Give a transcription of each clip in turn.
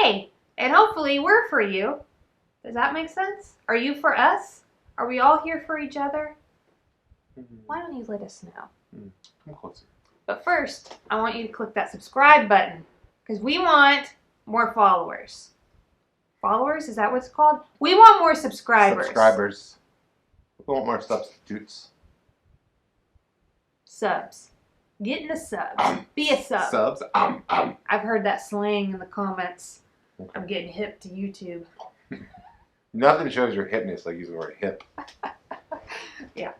hey, and hopefully we're for you. Does that make sense? Are you for us? Are we all here for each other? Why don't you let us know? Come closer. But first, I want you to click that subscribe button because we want more followers. Followers? Is that what it's called? We want more subscribers. Subscribers. We want more substitutes. Subs. Get in the subs. Be a sub. Subs. I've heard that slang in the comments. Okay. I'm getting hip to YouTube. Nothing shows your hipness like using the word hip. Yeah.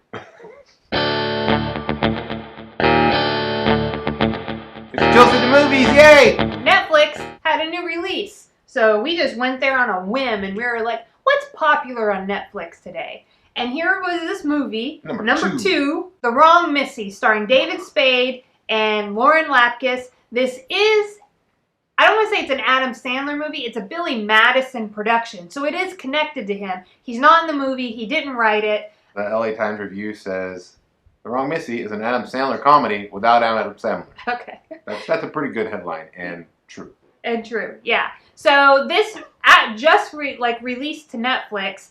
It's Chelsea the movies, yay! Netflix had a new release. So we just went there on a whim and we were like, what's popular on Netflix today? And here was this movie, number two, The Wrong Missy, starring David Spade and Lauren Lapkus. This is, I don't want to say it's an Adam Sandler movie, it's a Billy Madison production. So it is connected to him. He's not in the movie, he didn't write it. The LA Times review says, The Wrong Missy is an Adam Sandler comedy without Adam Sandler. Okay. That's a pretty good headline, and true. And true, yeah. So this just released to Netflix.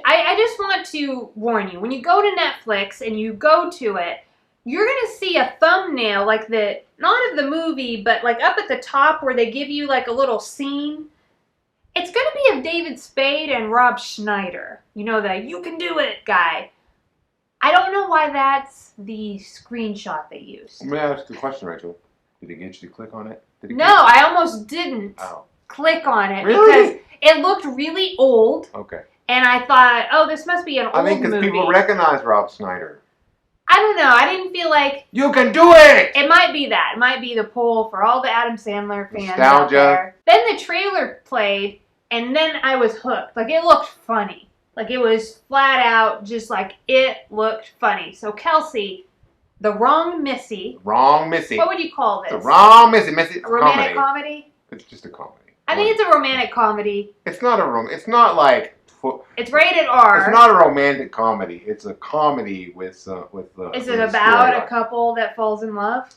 I just want to warn you, when you go to Netflix and you go to it, you're going to see a thumbnail, like not of the movie, but like up at the top where they give you like a little scene. It's going to be of David Spade and Rob Schneider. You know, the You Can Do It guy. I don't know why that's the screenshot they used. Let me ask you a question, Rachel. Did it get you to click on it? No, I almost didn't click on it because it looked really old. Okay. And I thought, oh, this must be an old movie. I think because people recognize Rob Schneider. I don't know. I didn't feel like... You can do it! It might be that. It might be the poll for all the Adam Sandler fans Nostalgia. out there. Then the trailer played, and then I was hooked. Like, it looked funny. Like, it was flat out just like, it looked funny. So, Kelsey, The Wrong Missy. Wrong Missy. What would you call this? The Wrong Missy. Missy. A romantic comedy? It's just a comedy. I think it's a romantic comedy. It's not It's not like... It's rated R. It's not a romantic comedy. It's a comedy with Is it about a couple that falls in love?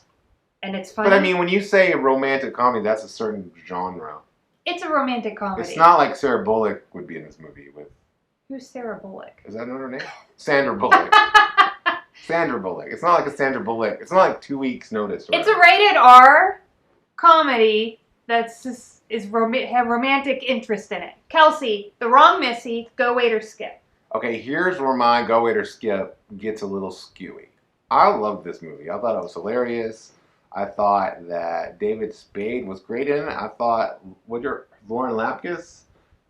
And it's funny? But I mean, when you say a romantic comedy, that's a certain genre. It's a romantic comedy. It's not like Sarah Bullock would be in this movie with... Who's Sarah Bullock? Is that another name? Sandra Bullock. Sandra Bullock. It's not like a Sandra Bullock. It's not like 2 weeks notice. It's a rated R comedy that's just have romantic interest in it. Kelsey, The Wrong Missy, go, wait, or skip. Okay, here's where my go, wait, or skip gets a little skewy. I love this movie. I thought it was hilarious. I thought that David Spade was great in it. I thought, Lauren Lapkus?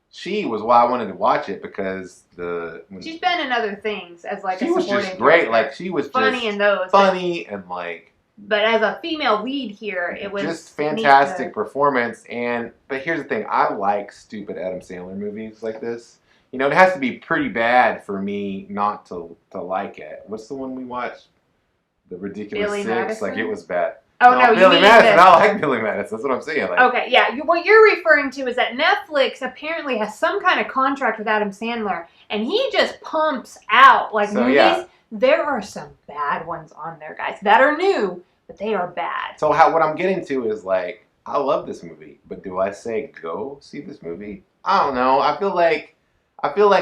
She was why I wanted to watch it because she's been in other things as like a supporting character. She was just great. Like, she was funny in those. Funny and like... But as a female lead here, it was just fantastic performance. But here's the thing: I like stupid Adam Sandler movies like this. You know, it has to be pretty bad for me not to like it. What's the one we watched? The Ridiculous Billy Six. Madison? Like, it was bad. Oh no, Billy you Madison. I like Billy Madison. That's what I'm saying. Like, okay, yeah. What you're referring to is that Netflix apparently has some kind of contract with Adam Sandler, and he just pumps out movies. Yeah. There are some bad ones on there, guys, that are new, but they are bad. So what I'm getting to is, like, I love this movie, but do I say go see this movie? I don't know. I feel like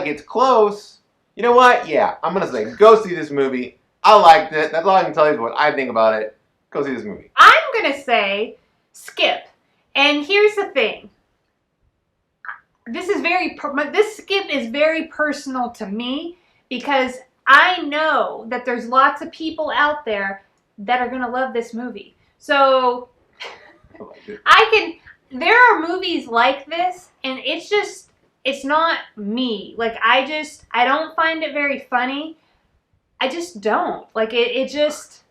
it's close. You know what? Yeah, I'm going to say go see this movie. I liked it. That's all I can tell you what I think about it. Go see this movie. I'm going to say skip. And here's the thing. This skip is very personal to me because I know that there's lots of people out there that are going to love this movie. So there are movies like this, and it's not me. Like, I don't find it very funny. I just don't. Like, it was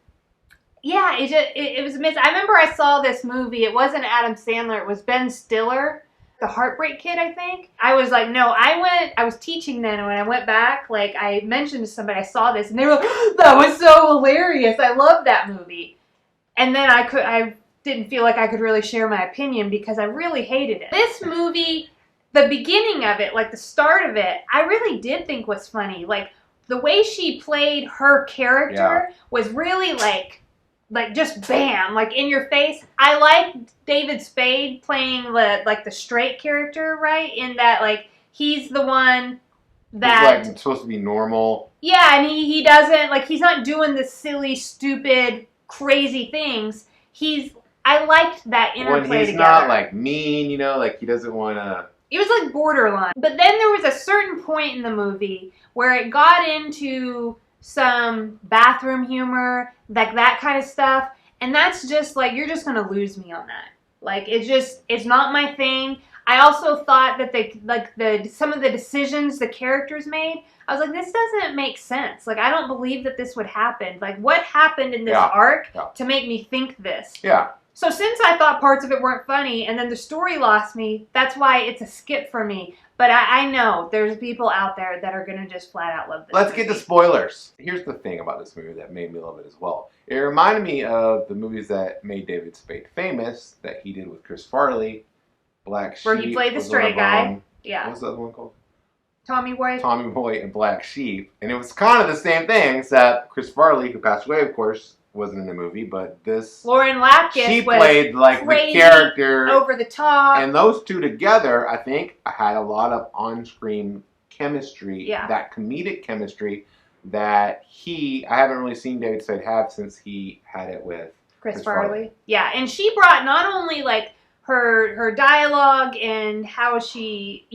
amazing. I remember I saw this movie. It wasn't Adam Sandler. It was Ben Stiller. The Heartbreak Kid, I think. I was like, no, I was teaching then, and when I went back, like, I mentioned to somebody I saw this, and they were like, that was so hilarious. I love that movie. And then I didn't feel like I could really share my opinion because I really hated it. This movie, the beginning of it, like the start of it, I really did think was funny. Like, the way she played her character was really, like, like just bam, like in your face. I like David Spade playing the straight character, right? In that like he's the one that he's like supposed to be normal. Yeah, and he doesn't like he's not doing the silly, stupid, crazy things. I liked that interplay When he's together. not like mean, like he doesn't want to. It was like borderline. But then there was a certain point in the movie where it got into some bathroom humor, like that kind of stuff. And that's just like, you're just going to lose me on that. Like, it's not my thing. I also thought that some of the decisions the characters made, I was like, this doesn't make sense. Like, I don't believe that this would happen. Like, what happened in this arc to make me think this? Yeah. So since I thought parts of it weren't funny and then the story lost me, that's why it's a skip for me. But I know there's people out there that are going to just flat out love this Let's movie. get to spoilers. Here's the thing about this movie that made me love it as well. It reminded me of the movies that made David Spade famous that he did with Chris Farley, Black Sheep. Where he played the straight guy. Yeah. What was the other one called? Tommy Boy. Tommy Boy and Black Sheep. And it was kind of the same thing, except Chris Farley, who passed away, of course, wasn't in the movie, but this Lauren Lapkus she played like the character over the top, and those two together I think had a lot of on-screen chemistry, that comedic chemistry that I haven't really seen David Spade have since he had it with Chris Farley. Yeah, and she brought not only like her dialogue and how she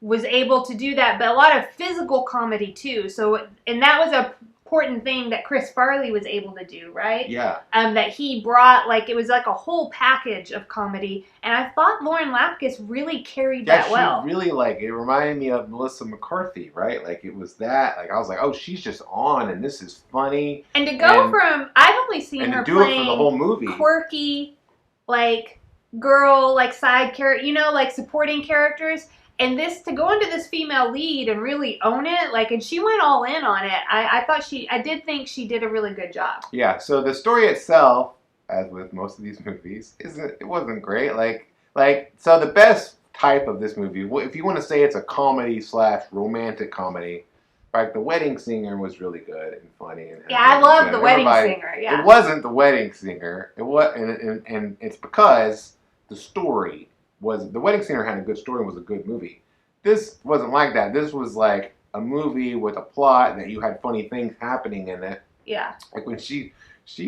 was able to do that, but a lot of physical comedy too. So, and that was a important thing that Chris Farley was able to do, right? Yeah. That he brought, like, it was like a whole package of comedy, and I thought Lauren Lapkus really carried that well. She really, like, it reminded me of Melissa McCarthy, right? Like, it was that, like, I was like, oh, she's just on, and this is funny. And to go from, I've only seen her and to do it for the whole movie. Quirky, like, girl, like, side character, like, supporting characters. And to go into this female lead and really own it, like, and she went all in on it. I did think she did a really good job. Yeah, so the story itself, as with most of these movies, it wasn't great. So the best type of this movie, if you want to say it's a comedy / romantic comedy, like The Wedding Singer was really good and funny. I love The Wedding Singer, yeah. It wasn't The Wedding Singer. It was, and it's because the story The Wedding Singer had a good story and was a good movie. This wasn't like that. This was like a movie with a plot that you had funny things happening in it. Yeah. Like when she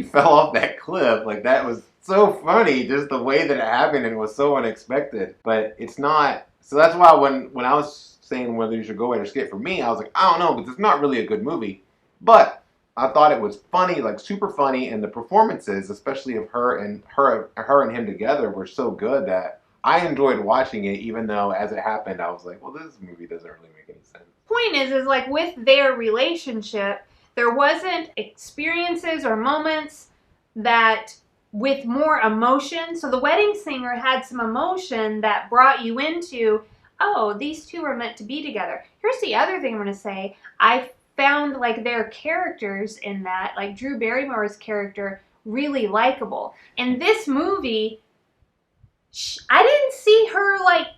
fell off that cliff, like that was so funny, just the way that it happened, and it was so unexpected. But it's not. So that's why when I was saying whether you should go away or skip, for me, I was like, I don't know, because it's not really a good movie. But I thought it was funny, like super funny, and the performances, especially of her and him together, were so good that I enjoyed watching it, even though as it happened, I was like, well, this movie doesn't really make any sense. Point is like with their relationship, there wasn't experiences or moments that with more emotion. So The Wedding Singer had some emotion that brought you into, oh, these two are meant to be together. Here's the other thing I'm going to say. I found like their characters in that, like Drew Barrymore's character, really likable. In this movie, I didn't see her like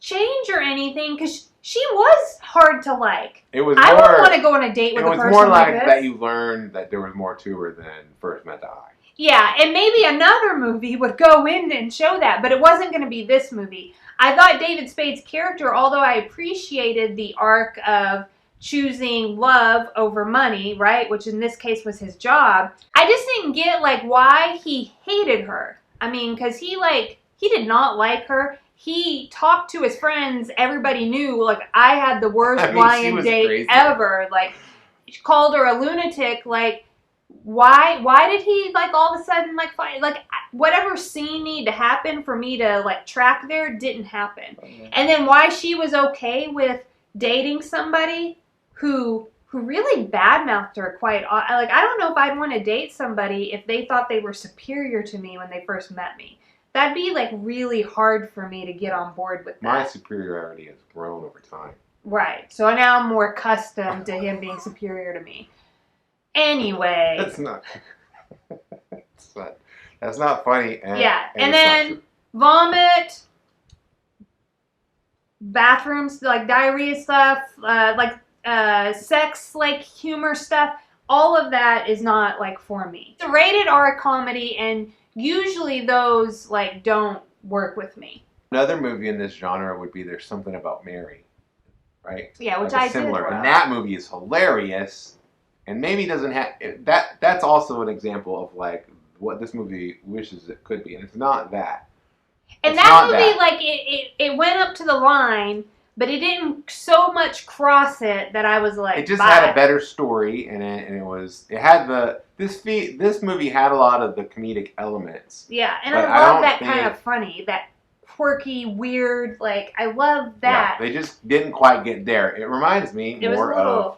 change or anything because she was hard to like. It was. I wouldn't want to go on a date with a person like this. It was more like that you learned that there was more to her than first met the eye. Yeah, and maybe another movie would go in and show that, but it wasn't going to be this movie. I thought David Spade's character, although I appreciated the arc of choosing love over money, right, which in this case was his job, I just didn't get like why he hated her. I mean, because he did not like her. He talked to his friends. Everybody knew, like, I had the worst blind date ever. Like, called her a lunatic. Like, why did he, like, all of a sudden, like, fight? Like, whatever scene needed to happen for me to, like, track there didn't happen. Mm-hmm. And then why she was okay with dating somebody who really badmouthed her quite, like, I don't know if I'd want to date somebody if they thought they were superior to me when they first met me. That'd be, like, really hard for me to get on board with that. My superiority has grown over time. Right. So now I'm more accustomed to him being superior to me. Anyway. That's not funny. And then vomit, bathrooms, like diarrhea stuff, sex, like humor stuff. all of that is not like for me. It's a rated R comedy, and usually those like don't work with me. Another movie in this genre would be There's Something About Mary, right? Yeah, which like I similar. did love. And that movie is hilarious, and maybe doesn't have that. That's also an example of like what this movie wishes it could be, and it's not that. And it's that not movie, that. like it went up to the line, but it didn't so much cross it that I was like. It just bye. had a better story, and it had this movie had a lot of the comedic elements. Yeah, and But I I love don't that think- kind of funny, that quirky, weird. Like I love that. Yeah, they just didn't quite get there. It reminds me It was more a little. of.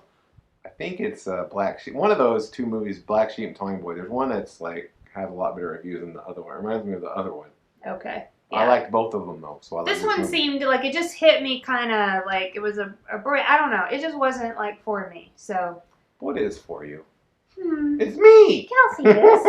I think it's Black Sheep. One of those two movies, Black Sheep and Tommy Boy. There's one that's like has a lot better reviews than the other one. It reminds me of the other one. Okay. I Yeah. liked both of them though. So I like This one movie. seemed like it just hit me kind of like it was a I don't know. It just wasn't like for me. So. What is for you? Hmm. It's me. Kelsey is.